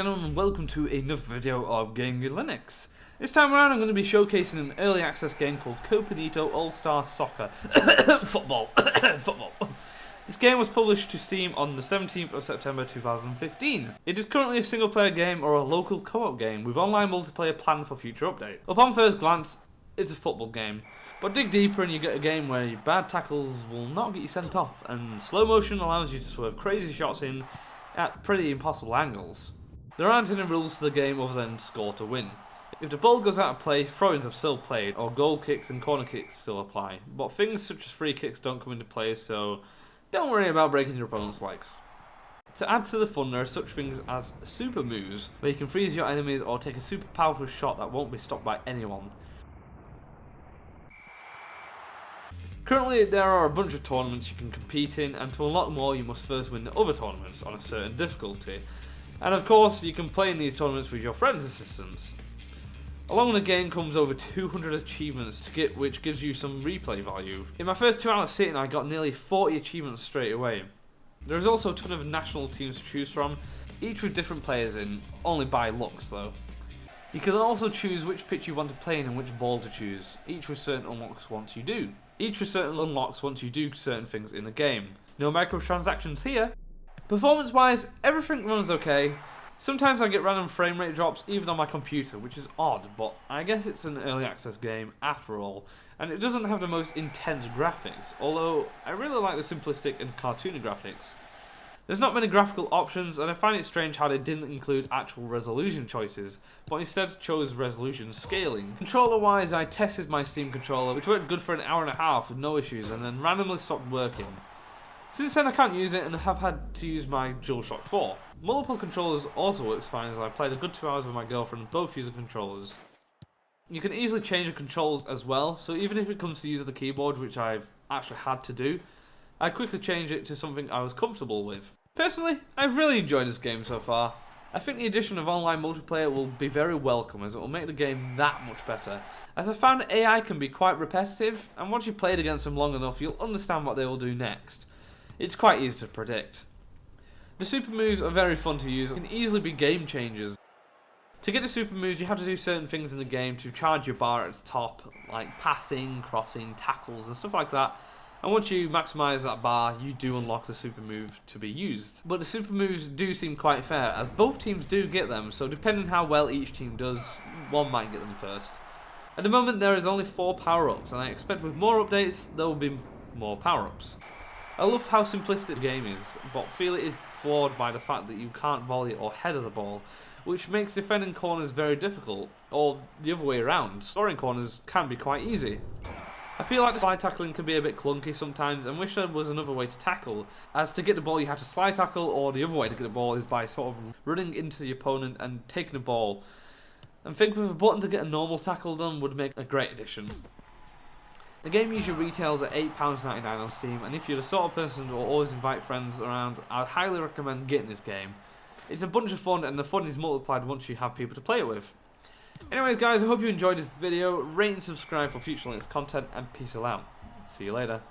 gentlemen, and welcome to another video of Game Gear Linux. This time around I'm going to be showcasing an early access game called Kopanito All-Star Soccer Football. This game was published to Steam on the 17th of September 2015. It is currently a single player game or a local co-op game with online multiplayer planned for future update. Upon first glance, it's a football game, but dig deeper and you get a game where your bad tackles will not get you sent off, and slow motion allows you to swerve crazy shots in at pretty impossible angles. There aren't any rules to the game other than score to win. If the ball goes out of play, throw-ins have still played, or goal kicks and corner kicks still apply, but things such as free kicks don't come into play, so don't worry about breaking your opponent's legs. To add to the fun, there are such things as super moves, where you can freeze your enemies or take a super powerful shot that won't be stopped by anyone. Currently, there are a bunch of tournaments you can compete in, and to unlock more you must first win the other tournaments on a certain difficulty. And of course, you can play in these tournaments with your friends' assistants. Along with the game comes over 200 achievements to get, which gives you some replay value. In my first 2 hours sitting, I got nearly 40 achievements straight away. There is also a ton of national teams to choose from, each with different players in, only by looks though. You can also choose which pitch you want to play in and which ball to choose, each with certain unlocks once you do. Certain things in the game. No microtransactions here. Performance-wise, everything runs okay. Sometimes I get random frame rate drops even on my computer, which is odd, but I guess it's an early access game after all, and it doesn't have the most intense graphics, although I really like the simplistic and cartoony graphics. There's not many graphical options, and I find it strange how they didn't include actual resolution choices, but instead chose resolution scaling. Controller-wise, I tested my Steam controller, which worked good for an hour and a half with no issues, and then randomly stopped working. Since then I can't use it and have had to use my DualShock 4. Multiple controllers also works fine, as I played a good 2 hours with my girlfriend both using controllers. You can easily change the controls as well, so even if it comes to using the keyboard, which I've actually had to do, I quickly changed it to something I was comfortable with. Personally, I've really enjoyed this game so far. I think the addition of online multiplayer will be very welcome, as it will make the game that much better, as I found AI can be quite repetitive, and once you've played against them long enough you'll understand what they will do next. It's quite easy to predict. The super moves are very fun to use and can easily be game changers. To get the super moves you have to do certain things in the game to charge your bar at the top, like passing, crossing, tackles and stuff like that. And once you maximise that bar, you do unlock the super move to be used. But the super moves do seem quite fair, as both teams do get them, so depending how well each team does, one might get them first. At the moment there is only 4 power-ups, and I expect with more updates there will be more power-ups. I love how simplistic the game is, but feel it is flawed by the fact that you can't volley or header the ball, which makes defending corners very difficult, or the other way around. Scoring corners can be quite easy. I feel like the slide tackling can be a bit clunky sometimes, and wish there was another way to tackle, as to get the ball you have to slide tackle, or the other way to get the ball is by sort of running into the opponent and taking the ball. And think with a button to get a normal tackle done would make a great addition. The game usually retails at £8.99 on Steam, and if you're the sort of person who will always invite friends around, I'd highly recommend getting this game. It's a bunch of fun, and the fun is multiplied once you have people to play it with. Anyways guys, I hope you enjoyed this video. Rate and subscribe for future Linux content, and peace out. See you later.